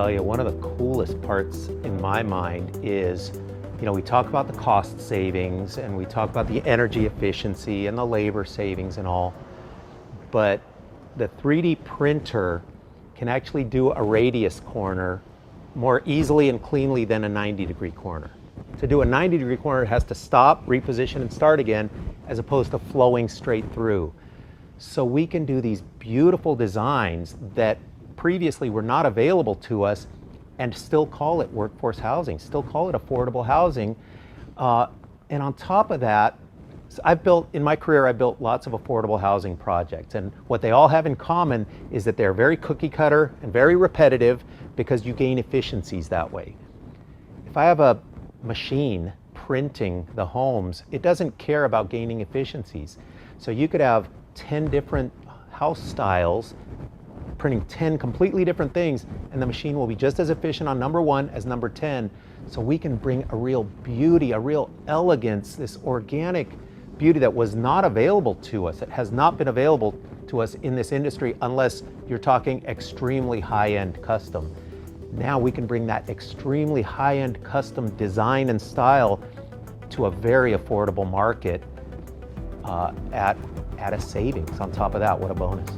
tell you, one of the coolest parts in my mind is, we talk about the cost savings and we talk about the energy efficiency and the labor savings and all, but the 3D printer can actually do a radius corner more easily and cleanly than a 90-degree corner. To do a 90-degree corner, it has to stop, reposition, and start again, as opposed to flowing straight through. So we can do these beautiful designs that previously were not available to us and still call it workforce housing, still call it affordable housing. And on top of that, in my career, I built lots of affordable housing projects, and what they all have in common is that they're very cookie cutter and very repetitive because you gain efficiencies that way. If I have a machine printing the homes, it doesn't care about gaining efficiencies. So you could have 10 different house styles printing 10 completely different things, and the machine will be just as efficient on number 1 as number 10. So we can bring a real beauty, a real elegance, this organic beauty that was not available to us. It has not been available to us in this industry unless you're talking extremely high-end custom. Now we can bring that extremely high-end custom design and style to a very affordable market at a savings on top of that. What a bonus.